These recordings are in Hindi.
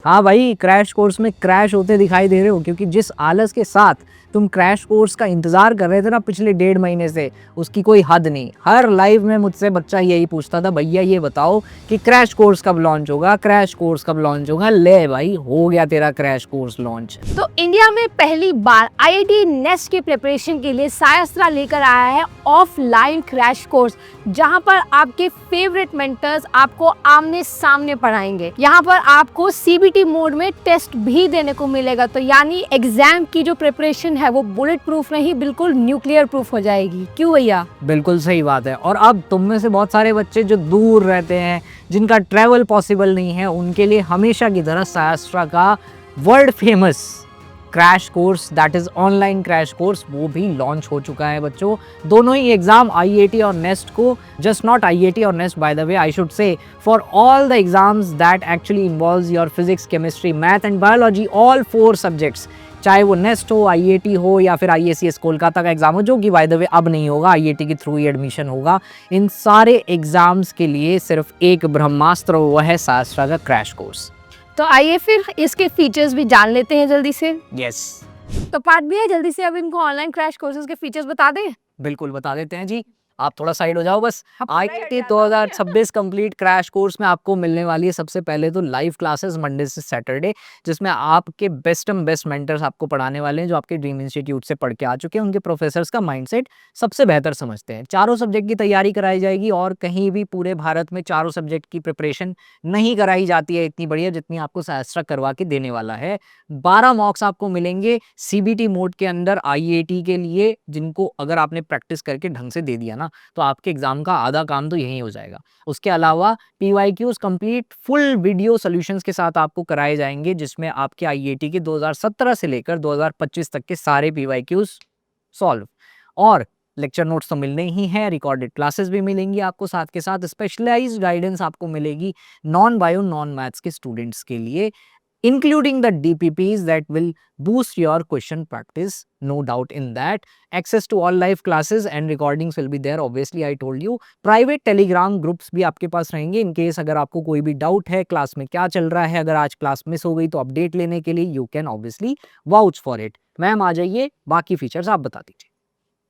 हाँ भाई, क्रैश कोर्स में क्रैश होते दिखाई दे रहे हो, क्योंकि जिस आलस के साथ तुम क्रैश कोर्स का इंतजार कर रहे थे ना पिछले 1.5 महीने से, उसकी कोई हद नहीं। हर लाइव में मुझसे बच्चा यही पूछता था, भैया ये बताओ कि क्रैश कोर्स कब लॉन्च होगा, क्रैश कोर्स कब लॉन्च होगा। ले भाई, हो गया तेरा क्रैश कोर्स लॉन्च। तो इंडिया में पहली बार आईआईटी नेस्ट की प्रिपरेशन के लिए सायस्त्रा लेकर आया है ऑफलाइन क्रैश कोर्स, जहां पर आपके फेवरेट मेंटर्स आपको आमने सामने पढ़ाएंगे। यहां पर आपको सीबीटी मोड में टेस्ट भी देने को मिलेगा, तो यानी एग्जाम की जो प्रिपरेशन है वो बुलेट प्रूफ नहीं, बिल्कुल न्यूक्लियर प्रूफ हो जाएगी। क्यों भैया? बिल्कुल सही बात है। और अब तुम में से बहुत सारे बच्चे जो दूर रहते हैं, जिनका ट्रैवल पॉसिबल नहीं है, उनके लिए हमेशा की तरह सायस्त्रा का world famous crash course, that is online crash course, वो भी लॉन्च हो चुका है बच्चों। दोनों ही एग्जाम आईआईटी और नेस्ट को, जस्ट नॉट आईआईटी और nest by the way, I should say for all the exams that actually involves your physics, chemistry, math and biology, all 4 subjects, चाहे वो नेस्ट हो, आईआईटी हो या फिर आईएसीएस कोलकाता का एग्जाम हो, जो कि बाय द वे अब नहीं होगा, आईआईटी के थ्रू ही एडमिशन होगा। इन सारे एग्जाम्स के लिए सिर्फ एक ब्रह्मास्त्र, वो है सायस्त्रा का क्रैश कोर्स। तो आइए फिर इसके फीचर्स भी जान लेते हैं जल्दी से। यस, तो पार्ट भी है, जल्दी से अब इनको ऑनलाइन क्रैश कोर्सेज के फीचर्स बता दें। बिल्कुल बता देते हैं जी। आप थोड़ा साइड हो जाओ बस। अब आईआईटी 2026 कंप्लीट क्रैश कोर्स में आपको मिलने वाली है सबसे पहले तो लाइव क्लासेस मंडे से सैटरडे, जिसमें आपके बेस्ट मेंटर्स आपको पढ़ाने वाले हैं, जो आपके ड्रीम इंस्टीट्यूट से पढ़ के आ चुके हैं। उनके प्रोफेसर्स का माइंडसेट सबसे बेहतर समझते हैं। चारों सब्जेक्ट की तैयारी कराई जाएगी, और कहीं भी पूरे भारत में चारों सब्जेक्ट की प्रिपरेशन नहीं कराई जाती है इतनी बढ़िया जितनी आपको सायस्त्रा करवा के देने वाला है। 12 मॉक्स आपको मिलेंगे सीबीटी मोड के अंदर आईआईटी के लिए, जिनको अगर आपने प्रैक्टिस करके ढंग से दे दिया ना, तो आपके एग्जाम का आधा काम तो यही हो जाएगा। उसके अलावा PYQs complete full video solutions के साथ आपको कराए जाएंगे, जिसमें आपके आईआईटी के 2017 से लेकर 2025 तक के सारे पीवाईक्यूज सॉल्व। और लेक्चर नोट्स तो मिलने ही हैं, रिकॉर्डेड क्लासेस भी मिलेंगी आपको, साथ के साथ स्पेशलाइज्ड गाइडेंस आपको मिलेगी नॉन बायो नॉन मैथ्स के स्टूडेंट्स के लिए, including the DPPs that will boost your question practice, no doubt in that. Access to all live classes and recordings will be there, obviously I told you. Private telegram groups भी आपके पास रहेंगे, in case अगर आपको कोई भी डाउट है क्लास में क्या चल रहा है, अगर आज क्लास मिस हो गई तो अपडेट लेने के लिए you can obviously vouch for it. Ma'am आ जाइए, बाकी फीचर्स आप बता दीजिए।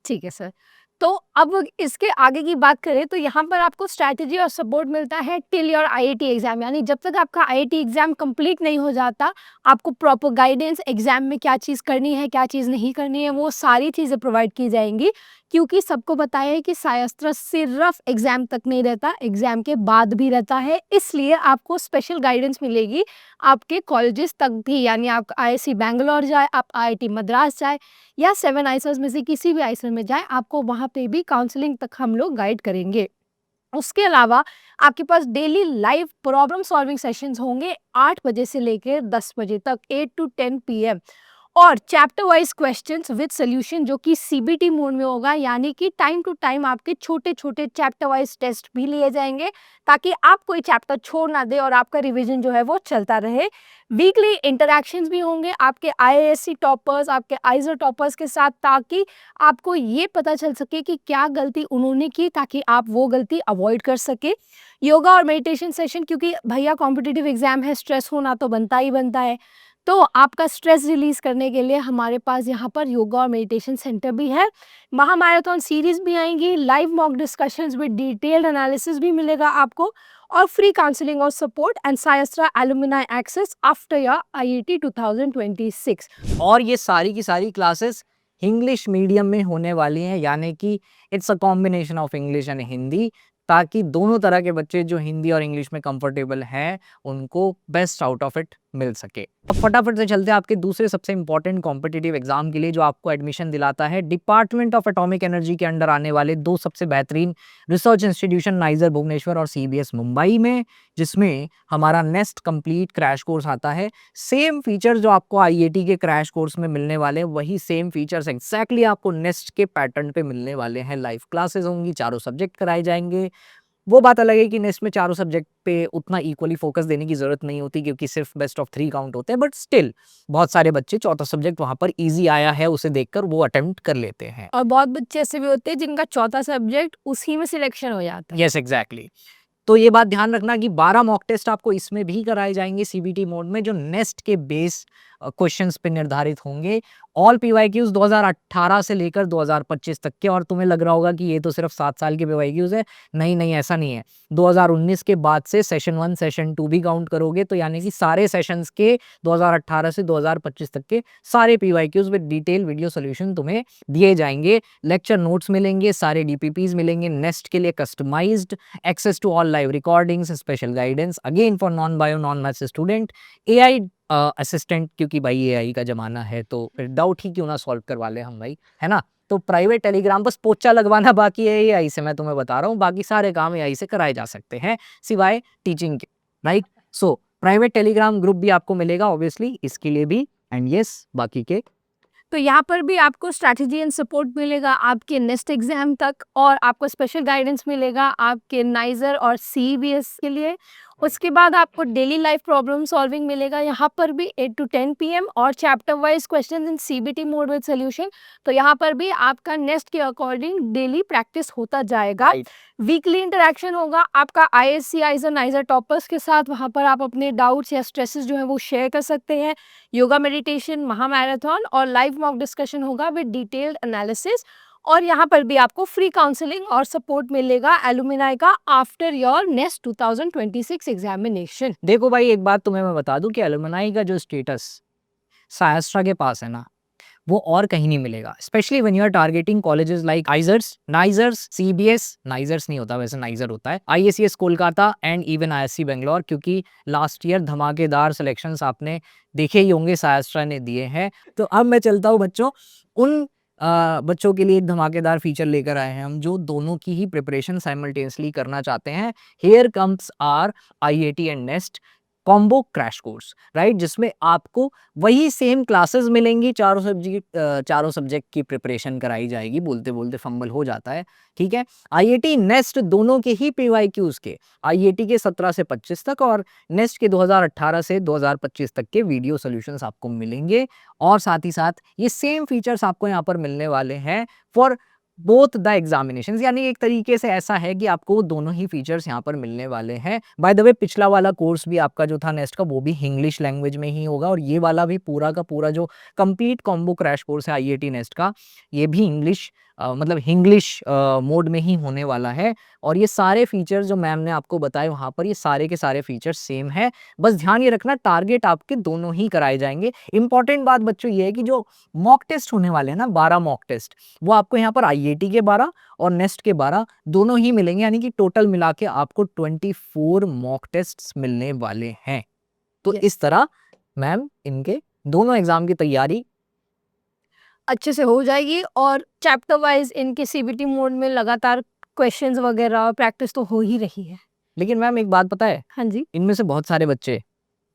ठीक है सर। तो अब इसके आगे की बात करें तो यहाँ पर आपको स्ट्रैटेजी और सपोर्ट मिलता है टिल योर आईआईटी एग्जाम, यानी जब तक आपका आईआईटी एग्जाम कंप्लीट नहीं हो जाता, आपको प्रॉपर गाइडेंस, एग्जाम में क्या चीज़ करनी है, क्या चीज़ नहीं करनी है, वो सारी चीज़ें प्रोवाइड की जाएंगी। क्योंकि सबको बताया है कि सायस्त्रा सिर्फ एग्जाम तक नहीं रहता, एग्जाम के बाद भी रहता है, इसलिए आपको स्पेशल गाइडेंस मिलेगी आपके कॉलेजेस तक भी। यानी आप आईआईसी बैंगलोर जाए, आप आईआईटी मद्रास जाए, या 7 आइसर्स में से किसी भी आइसर में जाए, आपको वहाँ पे भी काउंसलिंग तक हम लोग गाइड करेंगे। उसके अलावा आपके पास daily live problem solving sessions होंगे 8 बजे से लेकर 10 बजे तक, 8 to 10 PM, और chapter wise questions with solution, जो कि सीबीटी मोड में होगा, यानी कि टाइम टू टाइम आपके छोटे छोटे चैप्टर वाइज टेस्ट भी लिए जाएंगे, ताकि आप कोई चैप्टर छोड़ ना दे और आपका रिवीजन जो है वो चलता रहे। वीकली इंटरैक्शंस भी होंगे आपके आईआईएससी टॉपर्स, आपके आइजर टॉपर्स के साथ, ताकि आपको ये पता चल सके कि क्या गलती उन्होंने की, ताकि आप वो गलती अवॉइड कर सके। योगा और मेडिटेशन सेशन, क्योंकि भैया कॉम्पिटिटिव एग्जाम है, स्ट्रेस होना तो बनता ही बनता है, तो आपका स्ट्रेस रिलीज करने के लिए हमारे पास यहाँ पर योगा और मेडिटेशन सेंटर भी है। महामैराथन सीरीज भी आएंगी, live mock discussions with detailed analysis भी मिलेगा आपको, और फ्री काउंसलिंग और सपोर्ट एंड सायस्त्रा alumni access after your IIT 2026। और ये सारी की सारी क्लासेस इंग्लिश मीडियम में होने वाली हैं, यानी कि it's a combination of English and Hindi, ताकि दोनों तरह के बच्चे जो हिंदी और इंग्लिश में कंफर्टेबल हैं, उनको बेस्ट आउट ऑफ इट मिल सके। अब फटाफट से चलते हैं आपके दूसरे सबसे इंपॉर्टेंट कॉम्पिटिटिव एग्जाम के लिए, जो आपको एडमिशन दिलाता है डिपार्टमेंट ऑफ एटॉमिक एनर्जी के अंडर आने वाले 2 सबसे बेहतरीन रिसर्च इंस्टीट्यूशन, नाइजर भुवनेश्वर और सीबीएस मुंबई में, जिसमें हमारा नेस्ट कंप्लीट क्रैश कोर्स आता है। सेम फीचर जो आपको आईआईटी के क्रैश कोर्स में मिलने वाले, वही सेम फीचर्स एग्जैक्टली आपको नेस्ट के पैटर्न पे मिलने वाले हैं। लाइव क्लासेस होंगी, चारों सब्जेक्ट कराए जाएंगे। वो बात अलग है कि नेस्ट में चारों सब्जेक्ट पे उतना इक्वली फोकस देने की जरूरत नहीं होती, क्योंकि सिर्फ बेस्ट ऑफ 3 काउंट होते हैं, बट स्टिल बहुत सारे बच्चे चौथा सब्जेक्ट वहां पर इजी आया है उसे देखकर वो अटेम्प्ट कर लेते हैं। और बहुत बच्चे ऐसे भी होते हैं जिनका चौथा सब्जेक्ट उसी में सिलेक्शन हो जाता है। Yes exactly. तो ये बात ध्यान रखना कि 12 मॉक टेस्ट आपको इसमें भी कराए जाएंगे सीबीटी मोड में, जो नेस्ट के बेस क्वेश्चंस पे निर्धारित होंगे। ऑल पीवाईक्यूज 2018 से लेकर 2025 तक के। और तुम्हें लग रहा होगा कि ये तो सिर्फ 7 साल के पीवाईक्यूज है। नहीं नहीं, ऐसा नहीं है। 2019 के बाद से सेशन 1 सेशन 2 भी काउंट करोगे तो यानी कि सारे सेशंस के 2018 से 2025 तक के सारे PYQs with detail video solution तुम्हें दिए जाएंगे। लेक्चर नोट्स मिलेंगे, सारे डीपीपीज मिलेंगे, नेस्ट के लिए customized, access to all live recordings, special guidance again for non bio non maths student, AI assistant, क्योंकि भाई एआई का जमाना है तो फिर डाउट ही क्यों ना सॉल्व करवा ले हम भाई, है ना। तो प्राइवेट टेलीग्राम बस पोचा लगवाना बाकी है एआई से, मैं तुम्हें बता रहा हूँ, बाकी सारे काम एआई से कराए जा सकते हैं सिवाय टीचिंग के, right. So private Telegram group भी आपको मिलेगा ऑब्वियसली इसके लिए भी, एंड यस बाकी के। तो यहाँ पर भी आपको स्ट्रैटेजी एंड सपोर्ट मिलेगा आपके नेक्स्ट एग्जाम तक, और आपको स्पेशल गाइडेंस मिलेगा आपके नाइजर और सीबीएस के लिए। उसके बाद आपको डेली लाइफ प्रॉब्लम सॉल्विंग मिलेगा यहाँ पर भी 8 to 10 PM, और chapter wise questions in CBT mode with solution. तो यहाँ पर भी आपका नेक्स्ट के अकॉर्डिंग डेली प्रैक्टिस होता जाएगा। वीकली इंटरेक्शन होगा आपका आईएससी आइजर नाइजर टॉपर्स के साथ। वहाँ पर आप अपने डाउट्स या स्ट्रेसेस जो है वो शेयर कर सकते हैं। योगा मेडिटेशन, महामैराथन और लाइव मॉक डिस्कशन होगा विद डिटेल्ड एनालिसिस। और यहाँ पर भी आपको फ्री काउंसलिंग और सपोर्ट मिलेगा एलुमिनाई का आफ्टर योर नेक्स्ट 2026 एग्जामिनेशन। देखो भाई, एक बात तुम्हें मैं बता दूं कि एलुमनाई का जो स्टेटस सायस्ट्रा के पास है ना, वो और कहीं नहीं मिलेगा। Specially when you are targeting colleges like IISERs, NISERs, CBS, NISERs नहीं होता वैसे, नाइजर होता है, IACS Kolkata and even IISc Bangalore, क्योंकि लास्ट ईयर धमाकेदार सिलेक्शंस आपने देखे ही होंगे सायस्ट्रा ने दिए हैं। तो अब मैं चलता हूँ बच्चों, उन बच्चों के लिए एक धमाकेदार फीचर लेकर आए हैं हम, जो दोनों की ही प्रिपरेशन साइमल्टेनियसली करना चाहते हैं। Here comes our IIT and NEST combo crash course, right, जिसमें आपको वही सेम क्लासेस मिलेंगी, चारों सब्जेक्ट की प्रिपरेशन कराई जाएगी। बोलते बोलते फंबल हो जाता है, ठीक है। आईआईटी नेस्ट दोनों के ही पीवाईक्यूज के, आईआईटी के 17 से 25 तक और नेस्ट के 2018 से 2025 तक के वीडियो सॉल्यूशंस आपको मिलेंगे। और साथ ही साथ ये सेम फीचर्स आपको यहाँ पर मिलने वाले हैं फॉर बोथ द एग्जामिनेशंस, यानी एक तरीके से ऐसा है कि आपको दोनों ही फीचर्स यहाँ पर मिलने वाले हैं। बाय द वे, पिछला वाला कोर्स भी आपका जो था नेस्ट का, वो भी इंग्लिश लैंग्वेज में ही होगा, और ये वाला भी पूरा का पूरा जो कंप्लीट कॉम्बो क्रैश कोर्स है आईआईटी नेस्ट का, ये भी इंग्लिश मोड में ही होने वाला है। और ये सारे फीचर्स जो मैम ने आपको बताए वहाँ पर, ये सारे के सारे फीचर्स सेम है। बस ध्यान ये रखना, टारगेट आपके दोनों ही कराए जाएंगे। इंपॉर्टेंट बात बच्चों ये है कि जो मॉक टेस्ट होने वाले हैं ना, 12 मॉक टेस्ट, वो आपको यहाँ पर आईआईटी के 12 और नेस्ट के 12 दोनों ही मिलेंगे, यानी कि टोटल मिला के आपको 24 मॉक टेस्ट मिलने वाले हैं। तो Yes. इस तरह मैम इनके दोनों एग्जाम की तैयारी अच्छे से हो जाएगी, और चैप्टर वाइज इनके सीबीटी मोड में लगातार क्वेश्चंस वगैरह प्रैक्टिस तो हो ही रही है। लेकिन मैम एक बात पता है, हाँ जी। इनमें से बहुत सारे बच्चे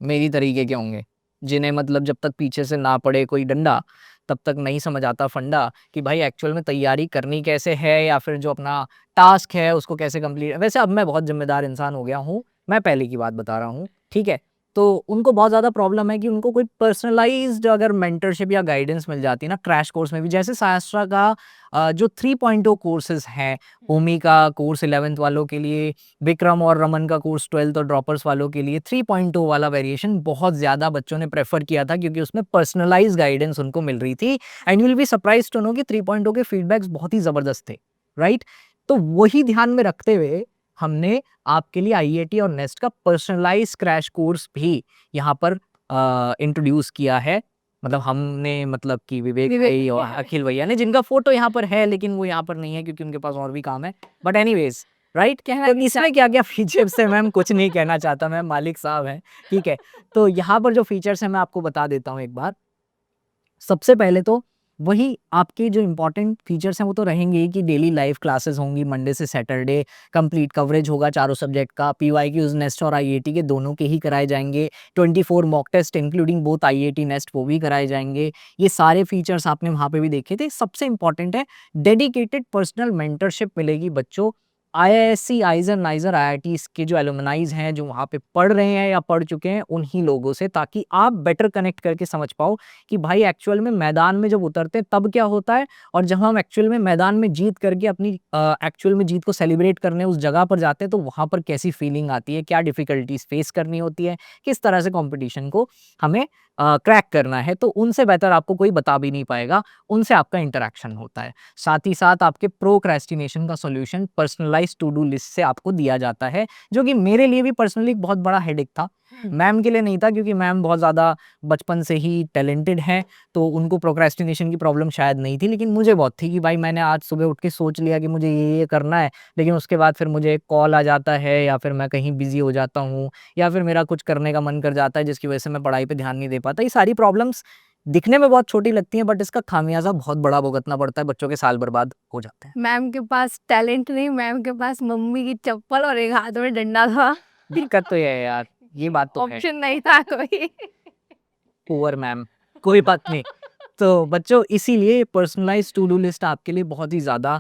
मेरी तरीके के होंगे, जिन्हें मतलब जब तक पीछे से ना पड़े कोई डंडा तब तक नहीं समझ आता फंडा कि भाई एक्चुअल में तैयारी करनी कैसे है, या फिर जो अपना टास्क है उसको कैसे कंप्लीट। वैसे अब मैं बहुत जिम्मेदार इंसान हो गया हूँ, मैं पहले की बात बता रहा हूँ, ठीक है। तो उनको बहुत ज़्यादा प्रॉब्लम है कि उनको कोई पर्सनलाइज्ड अगर मेंटरशिप या गाइडेंस मिल जाती है ना क्रैश कोर्स में भी, जैसे सायस्ट्रा का जो 3.0 कोर्सेज हैं, होमी का कोर्स 11th वालों के लिए, विक्रम और रमन का कोर्स 12th और ड्रॉपर्स वालों के लिए, 3.0 वाला वेरिएशन बहुत ज़्यादा बच्चों ने प्रेफर किया था, क्योंकि उसमें पर्सनलाइज गाइडेंस उनको मिल रही थी। And you will be surprised to know कि 3.0 के फीडबैक्स बहुत ही ज़बरदस्त थे, राइट। तो वही ध्यान में रखते हुए हमने आपके लिए आईआईटी और नेस्ट का पर्सनलाइज क्रैश कोर्स भी यहाँ पर इंट्रोड्यूस किया है। मतलब हमने, मतलब कि विवेक भाई और अखिल भैया ने, जिनका फोटो यहाँ पर है लेकिन वो यहाँ पर नहीं है क्योंकि उनके पास और भी काम है, बट एनीवेज, राइट। तो इसमें क्या क्या फीचर्स है मैम, कुछ नहीं कहना चाहता, मैम मालिक साहब हैं, ठीक है। तो यहाँ पर जो फीचर्स है मैं आपको बता देता हूँ एक बार। सबसे पहले तो वही आपके जो इंपॉर्टेंट फीचर्स हैं वो तो रहेंगे ही कि डेली लाइव क्लासेस होंगी मंडे से सैटरडे, कंप्लीट कवरेज होगा चारों सब्जेक्ट का, पीवाईक्यूज नेस्ट और आईआईटी के दोनों के ही कराए जाएंगे, 24 mock test including both IIT NEST वो भी कराए जाएंगे। ये सारे फीचर्स आपने वहाँ पे भी देखे थे। सबसे इंपॉर्टेंट है डेडिकेटेड पर्सनल मेंटरशिप मिलेगी बच्चों आईआईएससी, आइज़र, नाइज़र, आईआईटीज़ के जो एलुमनाइज़ हैं, जो वहाँ पे पढ़ रहे हैं या पढ़ चुके हैं, उन्हीं लोगों से, ताकि आप बेटर कनेक्ट करके समझ पाओ कि भाई एक्चुअल में मैदान में जब उतरते हैं तब क्या होता है, और जब हम एक्चुअल में मैदान में जीत करके अपनी एक्चुअल में जीत को सेलिब्रेट करने उस जगह पर जाते हैं, तो वहाँ पर कैसी फीलिंग आती है, क्या डिफ़िकल्टीज़ फेस करनी होती है, किस तरह से कॉम्पिटिशन को हमें क्रैक करना है, तो उनसे बेहतर आपको कोई बता भी नहीं पाएगा, उनसे आपका इंटरैक्शन होता है। साथ ही साथ आपके प्रोक्रेस्टिनेशन का solution personalized to do list से आपको दिया जाता है, जो कि मेरे लिए भी पर्सनली एक बहुत बड़ा हेडेक था। मैम के लिए नहीं था, क्योंकि मैम बहुत ज़्यादा बचपन से ही टैलेंटेड हैं, तो उनको प्रोक्रेस्टिनेशन की प्रॉब्लम शायद नहीं थी, लेकिन मुझे बहुत थी कि भाई मैंने आज सुबह उठ के सोच लिया कि मुझे ये करना है, लेकिन उसके बाद फिर मुझे कॉल आ जाता है, या फिर मैं कहीं बिज़ी हो जाता हूँ, या फिर मेरा कुछ करने का मन कर जाता है, जिसकी वजह से मैं पढ़ाई पे ध्यान नहीं दे पाता। ये सारी प्रॉब्लम्स दिखने में बहुत छोटी लगती हैं, बट इसका खामियाज़ा बहुत बड़ा भुगतना पड़ता है, बच्चों के साल बर्बाद हो जाते हैं। मैम के पास टैलेंट नहीं, मैम के पास मम्मी की चप्पल और एक हाथ में डंडा था। दिक्कत तो ये है यार, ये बात तो है। ऑप्शन नहीं था कोई। पुअर मैम, कोई बात नहीं। तो बच्चों, इसीलिए पर्सनलाइज़्ड टू डू लिस्ट आपके लिए बहुत ही ज़्यादा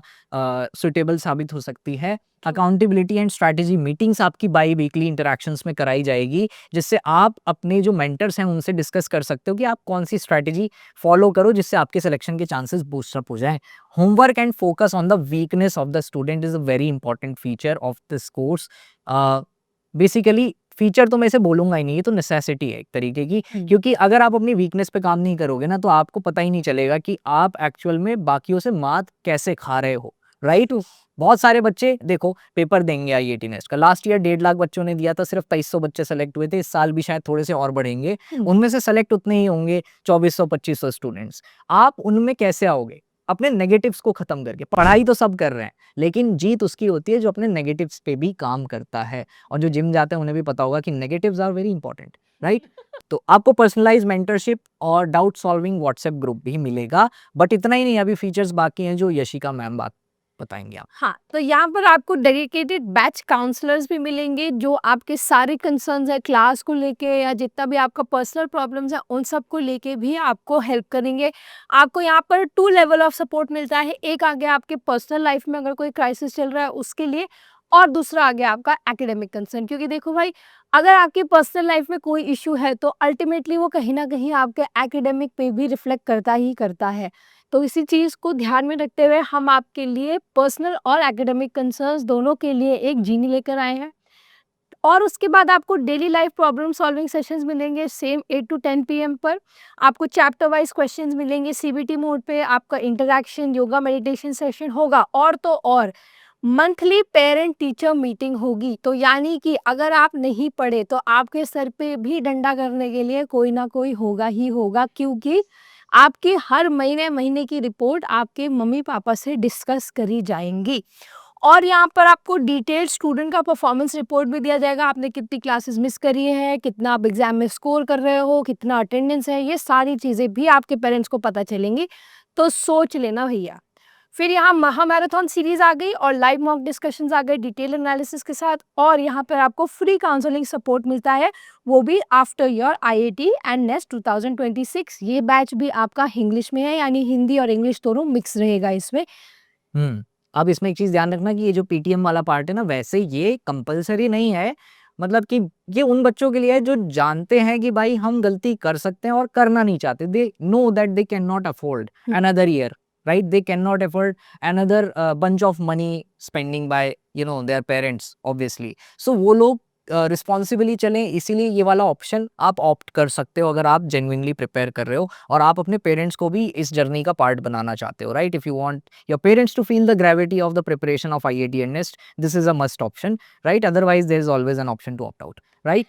सूटेबल साबित हो सकती है। अकाउंटेबिलिटी एंड स्ट्रैटेजी मीटिंग्स आपकी बाई वीकली इंटरैक्शंस में कराई जाएगी, जिससे आप अपने जो मेंटर्स हैं उनसे डिस्कस कर सकते हो कि आप कौन-सी स्ट्रैटेजी फॉलो करो, जिससे आपके सिलेक्शन के चांसेस बूस्ट अप हो जाएँ। Homework and focus on the weakness of the student is a very important feature of this course. Basically feature तो मैं इसे बोलूँगा ही नहीं, ये तो नेसेसिटी है एक तरीके की, क्योंकि अगर आप अपनी वीकनेस पे काम नहीं करोगे ना, तो आपको पता ही नहीं चलेगा कि आप एक्चुअल में बाकियों से मात कैसे खा रहे हो, राइट? बहुत सारे बच्चे देखो पेपर देंगे आईआईटी नेस्ट का, लास्ट ईयर 1.5 लाख बच्चों ने दिया था, सिर्फ 2300 बच्चे सेलेक्ट हुए थे, इस साल भी शायद थोड़े से और बढ़ेंगे, उनमें से सेलेक्ट उतने ही होंगे 2400-2500 स्टूडेंट्स। आप उनमें कैसे आओगे? अपने नेगेटिव्स को खत्म करके। पढ़ाई तो सब कर रहे हैं, लेकिन जीत उसकी होती है जो अपने नेगेटिव्स पे भी काम करता है, और जो जिम जाते हैं उन्हें भी पता होगा कि negatives are very important, right? तो आपको पर्सनलाइज्ड मेंटरशिप और डाउट सॉल्विंग व्हाट्सएप ग्रुप भी मिलेगा, बट इतना ही नहीं, अभी फीचर्स बाकी हैं जो यशिका मैम बात बताएंगे आप। हाँ, तो यहाँ पर आपको डेडिकेटेड बैच काउंसलर्स भी मिलेंगे, जो आपके सारे कंसर्न्स है क्लास को लेके या जितना भी आपका पर्सनल प्रॉब्लम्स है उन सब को लेके भी आपको हेल्प करेंगे। आपको यहाँ पर 2 लेवल ऑफ सपोर्ट मिलता है। एक आ गया आपके पर्सनल लाइफ में अगर कोई क्राइसिस चल रहा है उसके लिए, और दूसरा आ गया आपका एकेडमिक कंसर्न। क्योंकि देखो भाई, अगर आपकी पर्सनल लाइफ में कोई इश्यू है तो अल्टीमेटली वो कहीं न कहीं आपके एकेडमिक पे भी रिफ्लेक्ट करता ही करता है। तो इसी चीज़ को ध्यान में रखते हुए हम आपके लिए पर्सनल और एकेडमिक कंसर्न्स दोनों के लिए एक जीनी लेकर आए हैं। और उसके बाद आपको daily life problem solving sessions मिलेंगे सेम 8 टू 10 पीएम पर। आपको चैप्टर वाइज क्वेश्चंस मिलेंगे सीबीटी मोड पे, आपका इंटरैक्शन, योगा, मेडिटेशन सेशन होगा, और तो और मंथली पेरेंट टीचर मीटिंग होगी। तो यानी कि अगर आप नहीं पढ़े तो आपके सर पे भी डंडा करने के लिए कोई ना कोई होगा ही होगा, क्योंकि आपकी हर महीने की रिपोर्ट आपके मम्मी पापा से डिस्कस करी जाएंगी। और यहाँ पर आपको डिटेल्ड स्टूडेंट का परफॉर्मेंस रिपोर्ट भी दिया जाएगा। आपने कितनी क्लासेस मिस करी है, कितना आप एग्जाम में स्कोर कर रहे हो, कितना अटेंडेंस है, ये सारी चीज़ें भी आपके पेरेंट्स को पता चलेंगी। तो सोच लेना भैया। फिर यहाँ महामैराथन सीरीज आ गई और लाइव मॉक डिस्कशंस आ गए डिटेल एनालिसिस के साथ, और यहाँ पर आपको फ्री काउंसलिंग सपोर्ट मिलता है, वो भी after your IIT and nest 2026। ये बैच भी आपका इंग्लिश में है, यानी हिंदी और इंग्लिश दोनों मिक्स रहेगा इसमें। अब इसमें एक चीज़ ध्यान रखना कि ये जो पीटीएम वाला पार्ट है ना, वैसे ये कंपल्सरी नहीं है, मतलब कि ये उन बच्चों के लिए है जो जानते हैं कि भाई हम गलती कर सकते हैं और करना नहीं चाहते। They know that they can not afford another year, right? They can not afford another bunch of money spending by their parents obviously. So वो लोग रिस्पॉन्सिबली चलें, इसीलिए ये वाला ऑप्शन आप ऑप्ट कर सकते हो अगर आप जेन्युइनली प्रिपेयर कर रहे हो और आप अपने पेरेंट्स को भी इस जर्नी का पार्ट बनाना चाहते हो, right? If you want your parents to feel the gravity of the preparation of IIT and NEST, this is a must option, right? Otherwise there is always an option to opt out, right?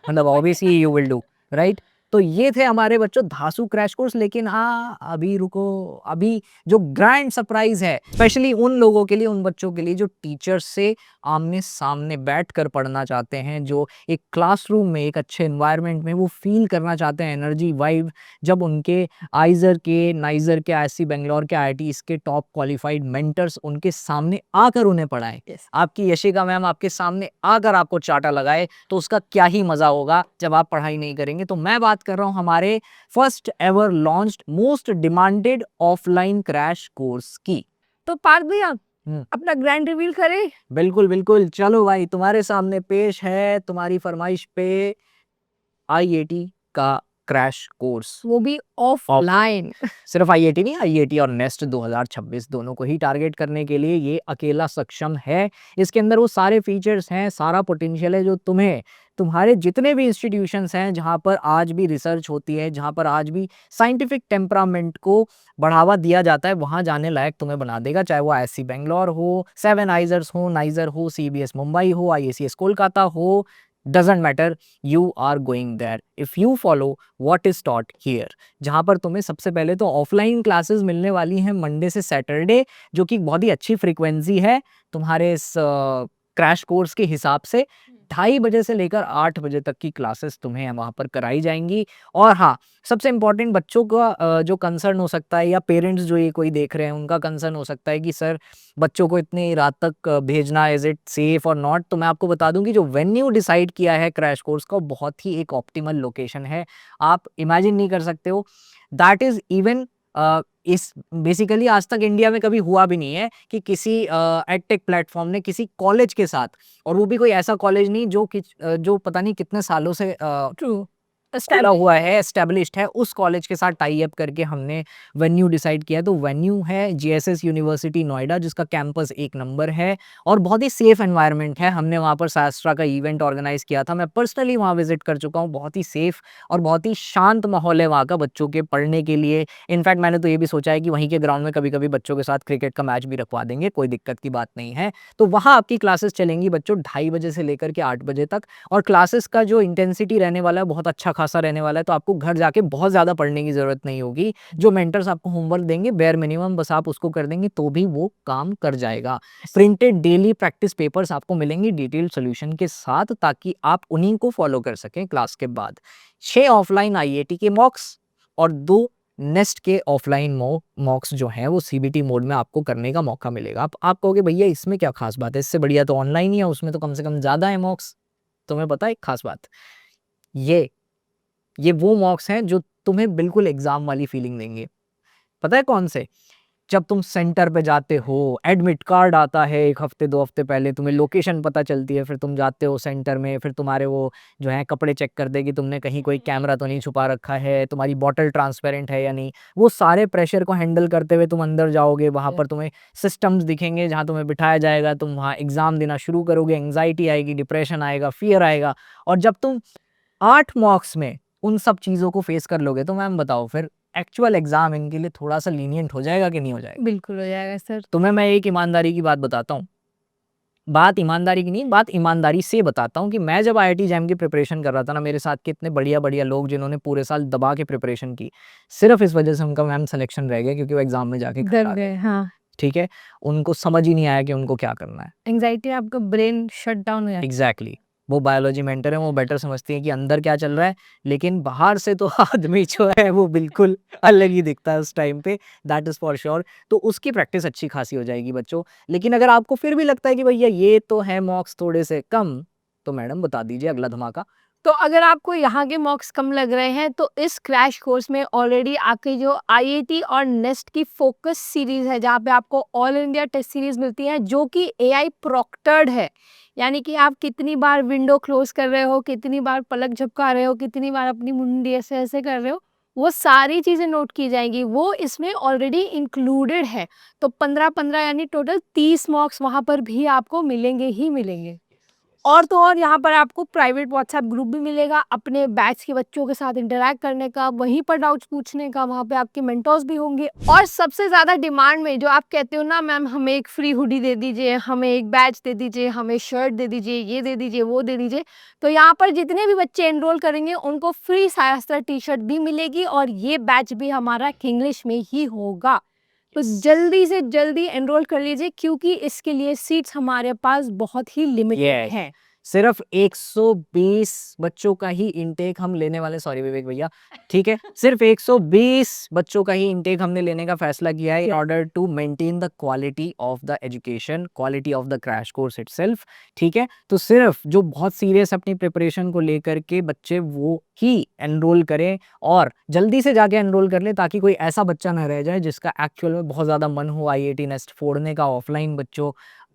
मतलब obviously you will do, right? तो ये थे हमारे बच्चों धांसू क्रैश कोर्स, लेकिन हाँ अभी रुको, अभी जो ग्रैंड सरप्राइज है स्पेशली उन लोगों के लिए, उन बच्चों के लिए जो टीचर से आमने सामने बैठ कर पढ़ना चाहते हैं, जो एक क्लासरूम में एक अच्छे एनवायरनमेंट में वो फील करना चाहते हैं एनर्जी वाइब, जब उनके आइजर के, नाइजर के, आईआईसी बेंगलोर के, आईआईटीज के टॉप क्वालिफाइड मेंटर्स उनके सामने आकर उन्हें पढ़ाएं। आपकी यशिका मैम आपके सामने आकर आपको चाटा लगाए तो उसका क्या ही मजा होगा जब आप पढ़ाई नहीं करेंगे। तो मैं बात कर रहा हूं हमारे first ever launched most demanded offline crash course की। तो पार्थ भैया, अपना ग्रैंड रिवील करें? बिल्कुल, बिल्कुल। चलो भाई, तुम्हारे सामने पेश है तुम्हारी फ़रमाइश पे आईआईटी का क्रैश कोर्स। वो भी ऑफलाइन। सिर्फ आईआईटी नहीं, आईआईटी और नेस्ट 2026 दोनों को ही टारगेट करने के लिए ये अकेला सक्षम है। इसके अंदर वो सारे फीचर्स हैं, सारा पोटेंशियल है जो तुम्हें तुम्हारे जितने भी इंस्टीट्यूशंस हैं जहाँ पर आज भी रिसर्च होती है, जहाँ पर आज भी साइंटिफिक टेम्परामेंट को बढ़ावा दिया जाता है, वहाँ जाने लायक तुम्हें बना देगा। चाहे वो आईएससी बैंगलोर हो, सेवन आइजर्स हो, नाइजर हो, सीबीएस मुंबई हो, आईएसीएस कोलकाता हो, doesn't matter, you are going there if you follow what is taught here. जहाँ पर तुम्हें सबसे पहले तो ऑफलाइन क्लासेस मिलने वाली हैं मंडे से सैटरडे, जो कि बहुत ही अच्छी फ्रीक्वेंसी है तुम्हारे इस क्रैश कोर्स के हिसाब से। 2:30 बजे से लेकर 8 बजे तक की क्लासेस तुम्हें वहाँ पर कराई जाएंगी। और हाँ, सबसे इम्पोर्टेंट बच्चों का जो कंसर्न हो सकता है, या पेरेंट्स जो ये कोई देख रहे हैं उनका कंसर्न हो सकता है कि सर बच्चों को इतनी रात तक भेजना, इज इट सेफ और नॉट। तो मैं आपको बता दूं कि जो वेन्यू डिसाइड किया है क्रैश कोर्स का, वो बहुत ही एक ऑप्टिमल लोकेशन है। आप इमेजिन नहीं कर सकते हो, दैट इज इवन इस बेसिकली आज तक इंडिया में कभी हुआ भी नहीं है कि किसी एडटेक प्लेटफॉर्म ने किसी कॉलेज के साथ, और वो भी कोई ऐसा कॉलेज नहीं जो पता नहीं कितने सालों से ट्रू। चला हुआ है, एस्टेब्लिश्ड है, उस कॉलेज के साथ टाई अप करके हमने वेन्यू डिसाइड किया। तो वेन्यू है जीएसएस यूनिवर्सिटी नोएडा, जिसका कैंपस 1 नंबर है और बहुत ही सेफ एनवायरनमेंट है। हमने वहाँ पर शास्त्रा का इवेंट ऑर्गेनाइज किया था, मैं पर्सनली वहाँ विजिट कर चुका हूँ। बहुत ही सेफ और बहुत ही शांत माहौल है वहाँ का बच्चों के पढ़ने के लिए। इनफैक्ट मैंने तो ये भी सोचा है कि वहीं के ग्राउंड में कभी कभी बच्चों के साथ क्रिकेट का मैच भी रखवा देंगे, कोई दिक्कत की बात नहीं है। तो वहाँ आपकी क्लासेस चलेंगी बच्चों 2:30 बजे से लेकर के 8 बजे तक, और क्लासेस का जो इंटेंसिटी रहने वाला है बहुत अच्छा खासा रहने वाला है। तो आपको घर जाके बहुत ज़्यादा पढ़ने की ज़रूरत नहीं होगी। जो मेंटर्स आपको होमवर्क देंगे बेयर मिनिमम बस आप उसको कर देंगे तो भी वो काम कर जाएगा। प्रिंटेड डेली प्रैक्टिस पेपर्स आपको मिलेंगी डिटेल्ड सॉल्यूशन के साथ, ताकि आप उन्हीं को फॉलो कर सकें क्लास के बाद। 6 ऑफलाइन आईआईटी के मॉक्स और 2 नेस्ट के ऑफलाइन मॉक्स जो हैं वो सीबीटी मोड में आपको करने का मौका मिलेगा। आप कहोगे भैया इसमें क्या खास बात है, इससे बढ़िया तो ऑनलाइन ही है, उसमें तो कम से कम ज़्यादा है मॉक्स। तुम्हें पता है एक खास बात, ये वो मॉक्स हैं जो तुम्हें बिल्कुल एग्जाम वाली फीलिंग देंगे। पता है कौन से? जब तुम सेंटर पे जाते हो, एडमिट कार्ड आता है 1 हफ्ते 2 हफ्ते पहले, तुम्हें लोकेशन पता चलती है, फिर तुम जाते हो सेंटर में, फिर तुम्हारे वो जो है कपड़े चेक कर दे कि तुमने कहीं कोई कैमरा तो नहीं छुपा रखा है, तुम्हारी बॉटल ट्रांसपेरेंट है या नहीं। वो सारे प्रेशर को हैंडल करते हुए तुम अंदर जाओगे, वहाँ पर तुम्हें सिस्टम्स दिखेंगे जहाँ तुम्हें बिठाया जाएगा, तुम वहाँ एग्जाम देना शुरू करोगे, एंग्जाइटी आएगी, डिप्रेशन आएगा, फियर आएगा। और जब तुम 8 मॉक्स में उन सब चीज़ों को फेस कर लोगे, तो मैम बताओ फिर एक्चुअल एग्जाम इनके लिए थोड़ा-सा लीनिएंट हो जाएगा कि नहीं हो जाएगा? बिल्कुल हो जाएगा सर। तुम्हें मैं एक ईमानदारी की बात बताता हूँ। बात ईमानदारी की नहीं, बात ईमानदारी से बताता हूँ कि मैं जब आईआईटी जैम की प्रिपरेशन कर रहा था ना, मेरे साथ के इतने बढ़िया-बढ़िया लोग जिन्होंने पूरे साल दबा के प्रिपरेशन की, सिर्फ़ इस वजह से उनका मैम सिलेक्शन रह गया क्योंकि वो एग्ज़ाम में जाके डर घबरा गए। गए, हाँ। ठीक है? उनको समझ ही नहीं आया कि उनको क्या करना है। एंग्जायटी में आपका ब्रेन शट डाउन हो जाता है। एग्ज़ैक्टली। वो बायोलॉजी मेंटर है, वो बेटर समझती है कि अंदर क्या चल रहा है, लेकिन बाहर से तो आदमी जो है वो बिल्कुल अलग ही दिखता है उस टाइम पे, दैट इज़ फॉर श्योर। तो उसकी प्रैक्टिस अच्छी खासी हो जाएगी बच्चों। लेकिन अगर आपको फिर भी लगता है कि भैया ये तो है मॉक्स थोड़े से कम, तो मैडम बता दीजिए अगला धमाका। तो अगर आपको यहाँ के मार्क्स कम लग रहे हैं तो इस क्रैश कोर्स में ऑलरेडी आपकी जो आईआईटी और नेस्ट की फोकस सीरीज है, जहाँ पे आपको ऑल इंडिया टेस्ट सीरीज मिलती है जो कि एआई प्रोक्टर्ड है। यानी कि आप कितनी बार विंडो क्लोज कर रहे हो, कितनी बार पलक झपका रहे हो, कितनी बार अपनी मुंडी ऐसे ऐसे कर रहे हो, वो सारी चीज़ें नोट की जाएंगी, वो इसमें ऑलरेडी इंक्लूडेड है। तो 15-15 यानी टोटल 30 मार्क्स वहाँ पर भी आपको मिलेंगे ही मिलेंगे। और तो और यहाँ पर आपको प्राइवेट व्हाट्सएप ग्रुप भी मिलेगा अपने बैच के बच्चों के साथ इंटरैक्ट करने का, वहीं पर डाउट्स पूछने का, वहाँ पे आपके मेंटर्स भी होंगे। और सबसे ज़्यादा डिमांड में जो आप कहते हो ना मैम हमें एक फ्री हुडी दे दीजिए, हमें एक बैच दे दीजिए, हमें शर्ट दे दीजिए, ये दे दीजिए, वो दे दीजिए, तो यहाँ पर जितने भी बच्चे एनरोल करेंगे उनको फ्री शास्त्रा टी शर्ट भी मिलेगी और ये बैच भी हमारा इंग्लिश में ही होगा। तो जल्दी से जल्दी एनरोल कर लीजिए क्योंकि इसके लिए सीट्स हमारे पास बहुत ही लिमिटेड Yes. हैं। सिर्फ 120 बच्चों का ही इनटेक हम लेने वाले, सॉरी विवेक भैया, ठीक है, सिर्फ 120 बच्चों का ही इनटेक हमने लेने का फैसला किया है in order to maintain the quality of the education, quality of the crash course itself, ठीक है। तो सिर्फ जो बहुत सीरियस अपनी प्रिपरेशन को लेकर के बच्चे वो ही एनरोल करें और जल्दी से जाके एनरोल कर लें, ताकि कोई ऐसा बच्चा ना रह जाए जिसका एक्चुअल में बहुत ज़्यादा मन हो आईआईटी नेस्ट फोड़ने का, ऑफलाइन बच्चों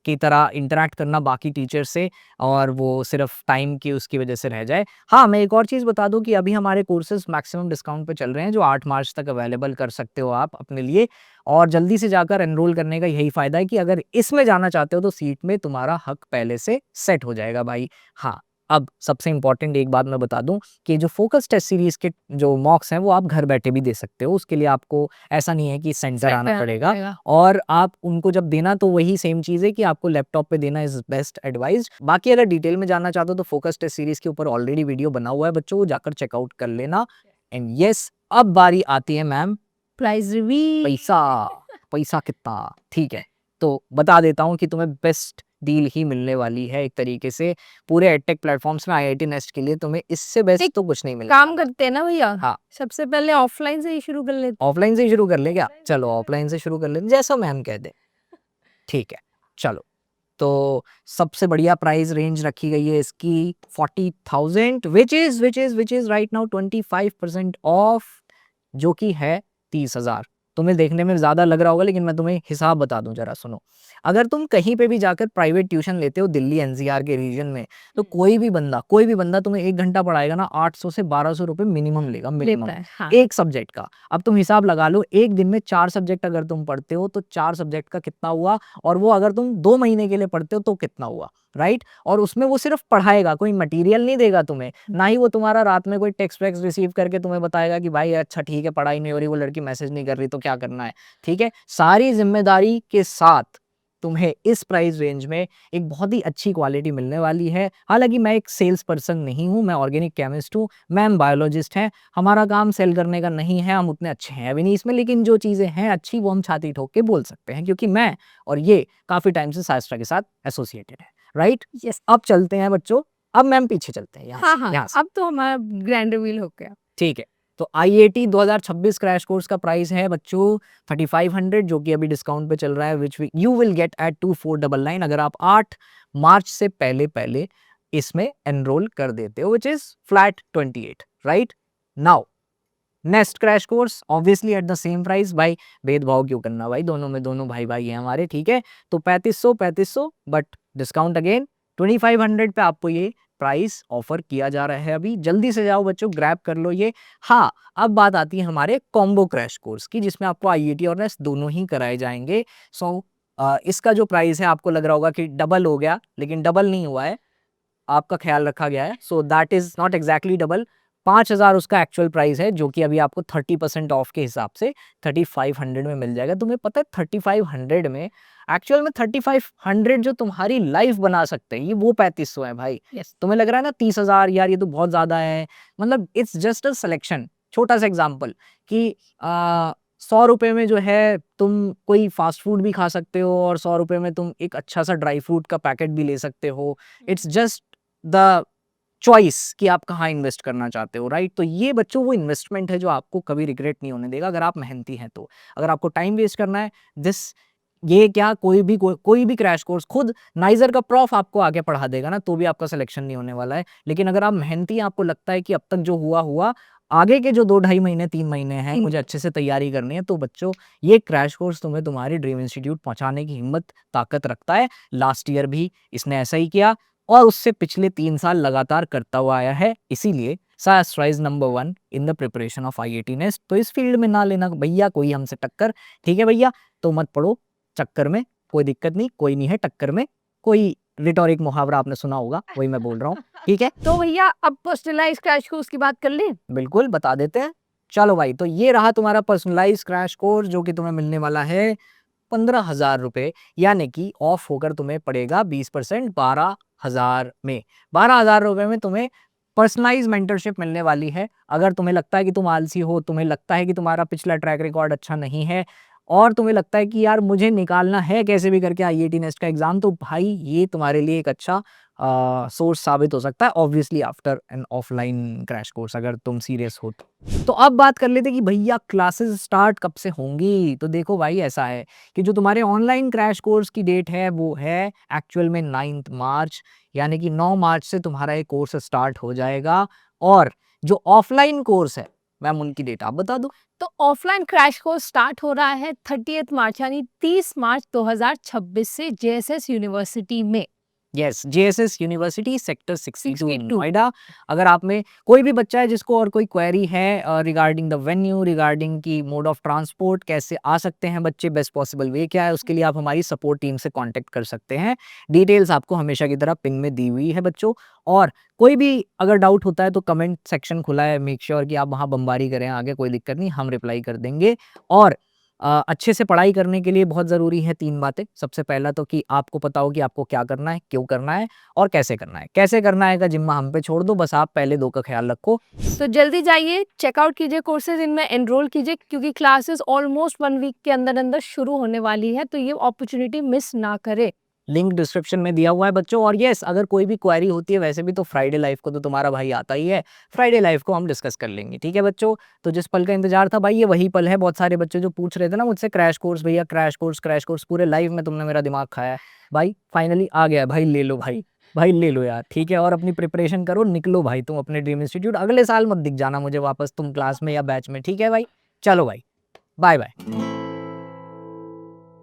की तरह इंटरैक्ट करना बाकी टीचर से, और वो सिर्फ टाइम की उसकी वजह से रह जाए। हाँ, मैं एक और चीज़ बता दूं कि अभी हमारे कोर्सेज मैक्सिमम डिस्काउंट पे चल रहे हैं, जो 8 मार्च तक अवेलेबल कर सकते हो आप अपने लिए, और जल्दी से जाकर एनरोल करने का यही फ़ायदा है कि अगर इसमें जाना चाहते हो तो सीट में तुम्हारा हक पहले से सेट हो जाएगा भाई। हाँ, अब सबसे इम्पोर्टेंट एक बात मैं बता दूं कि जो फोकस टेस्ट सीरीज़ के जो मॉक्स हैं वो आप घर बैठे भी दे सकते हो, उसके लिए आपको ऐसा नहीं है कि सेंटर आना पड़ेगा, और आप उनको जब देना तो वही सेम चीज़ है कि आपको लैपटॉप पे देना इज बेस्ट एडवाइस। बाकी अगर डिटेल में जानना चाहते हो तो फोकस टेस्ट सीरीज़ के ऊपर ऑलरेडी वीडियो बना हुआ है बच्चों, वो जाकर चेकआउट कर लेना। एंड यस, अब बारी आती है मैम प्राइस रिवील। पैसा, पैसा कितना, ठीक है, तो बता देता हूँ कि तुम्हें बेस्ट डील ही मिलने वाली है एक तरीके से पूरे एडटेक प्लेटफॉर्म्स में। आईआईटी नेस्ट के लिए तुम्हें इससे बेस्ट तो कुछ नहीं मिलेगा। काम करते हैं ना भैया, हाँ, सबसे पहले ऑफलाइन से ही शुरू कर लेते ऑफलाइन से ही शुरू कर ले क्या? चलो ऑफलाइन से शुरू कर लेते जैसा मैम कह दे, ठीक है। चलो, तो सबसे बढ़िया प्राइस रेंज रखी गई है इसकी 40,000 which is right now 25% of, जो कि है 30,000। तुम्हें देखने में ज्यादा लग रहा होगा, लेकिन मैं तुम्हें हिसाब बता दूं, जरा सुनो। अगर तुम कहीं पे भी जाकर प्राइवेट ट्यूशन लेते हो दिल्ली एनसीआर के रीजन में, तो कोई भी बंदा तुम्हें 1 घंटा पढ़ाएगा ना, 800 से 1200 रुपए मिनिमम लेगा, मिनिमम लेता है। हाँ। एक सब्जेक्ट का। अब तुम हिसाब लगा लो, एक दिन में 4 सब्जेक्ट अगर तुम पढ़ते हो तो 4 सब्जेक्ट का कितना हुआ, और वो अगर तुम 2 महीने के लिए पढ़ते हो तो कितना हुआ, राइट। और उसमें वो सिर्फ पढ़ाएगा, कोई मटेरियल नहीं देगा तुम्हें, ना ही वो तुम्हारा रात में कोई टेक्स्ट वैक्स रिसीव करके तुम्हें बताएगा कि भाई अच्छा ठीक है पढ़ाई नहीं हो रही, वो लड़की मैसेज नहीं कर रही तो क्या करना है, ठीक है। सारी जिम्मेदारी के साथ तुम्हें इस प्राइस रेंज में एक बहुत ही अच्छी क्वालिटी मिलने वाली है। हालांकि मैं एक सेल्स पर्सन नहीं हूं, मैं ऑर्गेनिक केमिस्ट हूं, मैम बायोलॉजिस्ट हैं, हमारा काम सेल करने का नहीं है, हम उतने अच्छे हैं भी नहीं इसमें, लेकिन जो चीज़ें हैं अच्छी वो हम छाती ठोक के बोल सकते हैं, क्योंकि मैं और ये काफ़ी टाइम से शास्त्रा के साथ एसोसिएटेड है, राइट। यस। अब चलते हैं बच्चों, अब मैम पीछे चलते हैं हाँ हाँ, यहाँ से, अब तो हमारा ग्रैंड रिवील हो गया। ठीक है। तो आईआईटी 2026 क्रैश कोर्स का प्राइस है बच्चों 3500, जो कि अभी डिस्काउंट पे चल रहा है, which you will get at 2499 अगर आप 8 मार्च से पहले पहले इसमें एनरोल कर देते हो, which is flat 28, right. Now next crash course obviously at the same price, भाई भेदभाव क्यों करना भाई, दोनों में दोनों भाई भाई हैं हमारे, ठीक है। तो 3500 बट डिस्काउंट अगेन 2500 पे आपको ये प्राइस ऑफर किया जा रहा है अभी, जल्दी से जाओ बच्चों ग्रैब कर लो ये। हाँ, अब बात आती है हमारे कॉम्बो क्रैश कोर्स की, जिसमें आपको आईआईटी और नेस्ट दोनों ही कराए जाएंगे। सो इसका जो प्राइस है आपको लग रहा होगा कि डबल हो गया, लेकिन डबल नहीं हुआ है, आपका ख्याल रखा गया है। So that is not exactly double, 5,000 उसका एक्चुअल प्राइस है, जो कि अभी आपको 30% ऑफ के हिसाब से 3500 में मिल जाएगा। तुम्हें पता है 3500 में, एक्चुअल में 3500 जो तुम्हारी लाइफ बना सकते हैं, ये वो 3500 है भाई। यस। तुम्हें लग रहा है ना 30,000 यार ये तो बहुत ज्यादा है, मतलब इट्स जस्ट अ सिलेक्शन। छोटा सा एग्जाम्पल कि 100 रुपए में जो है तुम कोई फास्ट फूड भी खा सकते हो, और 100 रुपए में तुम एक अच्छा सा ड्राई फ्रूट का पैकेट भी ले सकते हो। इट्स जस्ट द चॉइस कि आप कहाँ इन्वेस्ट करना चाहते हो, राइट। तो ये बच्चों वो इन्वेस्टमेंट है जो आपको कभी रिग्रेट नहीं होने देगा अगर आप मेहनती हैं तो। अगर आपको टाइम वेस्ट करना है, ये क्या कोई भी क्रैश कोर्स, खुद नाइजर का प्रॉफ आपको आगे पढ़ा देगा ना, तो भी आपका सिलेक्शन नहीं होने वाला है। लेकिन अगर आप मेहनती हैं, आपको लगता है कि अब तक जो हुआ आगे के जो 2 ढाई महीने 3 महीने हैं मुझे अच्छे से तैयारी करनी है, तो बच्चों ये क्रैश कोर्स तुम्हें तुम्हारी ड्रीम इंस्टीट्यूट पहुंचाने की हिम्मत ताकत रखता है। लास्ट ईयर भी इसने ऐसा ही किया, और उससे पिछले 3 साल लगातार करता हुआ आया है। इसीलिए शास्त्रा is number 1 in the preparation of IIT nest. तो इस फील्ड में ना लेना भैया कोई हमसे टक्कर, ठीक है भैया। तो मत पड़ो चक्कर में, कोई दिक्कत नहीं, कोई नहीं है टक्कर में। कोई रिटोरिक मुहावरा आपने सुना होगा, वही मैं बोल रहा हूँ, ठीक है। तो भैया अब पर्सनलाइज क्रैश कोर्स की बात कर लें। बिल्कुल बता देते हैं, चलो भाई। तो ये रहा तुम्हारा पर्सनलाइज क्रैश कोर्स, जो कि तुम्हें मिलने वाला है 15,000 रुपए, यानी कि ऑफ होकर तुम्हें पड़ेगा 20%, 12,000 में। 12,000 रुपए में तुम्हें पर्सनलाइज मेंटरशिप मिलने वाली है। अगर तुम्हें लगता है कि तुम आलसी हो, तुम्हें लगता है कि तुम्हारा पिछला ट्रैक रिकॉर्ड अच्छा नहीं है, और तुम्हें लगता है कि यार मुझे निकालना है कैसे भी करके आईआईटी नेस्ट का एग्ज़ाम, तो भाई ये तुम्हारे लिए एक अच्छा सोर्स साबित हो सकता है, obviously after an offline crash course, अगर तुम सीरियस हो तो अब बात कर लेते हैं कि भैया क्लासेस स्टार्ट कब से होंगी। तो देखो भाई, ऐसा है कि जो तुम्हारे ऑनलाइन क्रैश कोर्स की डेट है वो है एक्चुअल में 9 मार्च, यानी कि 9 मार्च से तुम्हारा ये कोर्स स्टार्ट हो जाएगा। और जो ऑफलाइन कोर्स है मैम, उनकी डेट आप बता दो। तो ऑफलाइन क्रैश कोर्स स्टार्ट हो रहा है 30 मार्च यानी 30 मार्च 2026 से जेएसएस यूनिवर्सिटी में। Yes, JSS university sector 62 62। Noida. अगर आप में कोई भी बच्चा है जिसको और कोई क्वेरी है रिगार्डिंग द वेन्यू, रिगार्डिंग की मोड ऑफ ट्रांसपोर्ट, कैसे आ सकते हैं बच्चे, बेस्ट पॉसिबल वे क्या है, उसके लिए आप हमारी सपोर्ट टीम से कांटेक्ट कर सकते हैं। डिटेल्स आपको हमेशा की तरह पिंग में दी हुई है बच्चों। और कोई भी अगर डाउट होता है तो कमेंट सेक्शन खुला है, मेक श्योर कि आप वहाँ बमबारी करें, आगे कोई दिक्कत नहीं, हम रिप्लाई कर देंगे। और अच्छे से पढ़ाई करने के लिए बहुत ज़रूरी है 3 बातें। सबसे पहला तो कि आपको पता हो कि आपको क्या करना है, क्यों करना है और कैसे करना है। कैसे करना है का जिम्मा हम पे छोड़ दो, बस आप पहले 2 का ख़्याल रखो। तो जल्दी जाइए, चेकआउट कीजिए कोर्सेज, इनमें एनरोल कीजिए क्योंकि क्लासेस ऑलमोस्ट 1 वीक के अंदर-अंदर शुरू होने वाली है, तो ये अपॉर्चुनिटी मिस ना करें। लिंक डिस्क्रिप्शन में दिया हुआ है बच्चों। और येस, अगर कोई भी क्वेरी होती है, वैसे भी तो फ्राइडे लाइव को तो तुम्हारा भाई आता ही है, फ्राइडे लाइव को हम डिस्कस कर लेंगे, ठीक है बच्चों। तो जिस पल का इंतजार था भाई, ये वही पल है। बहुत सारे बच्चे जो पूछ रहे थे ना मुझसे, क्रैश कोर्स भैया, क्रैश कोर्स, क्रैश कोर्स, पूरे लाइव में तुमने मेरा दिमाग खाया है भाई। फाइनली आ गया भाई, ले लो भाई, भाई ले लो यार, ठीक है। और अपनी प्रिपरेशन करो, निकलो भाई तुम अपने ड्रीम इंस्टीट्यूट। अगले साल मत दिख जाना मुझे वापस तुम क्लास में या बैच में, ठीक है भाई। चलो भाई, बाय बाय।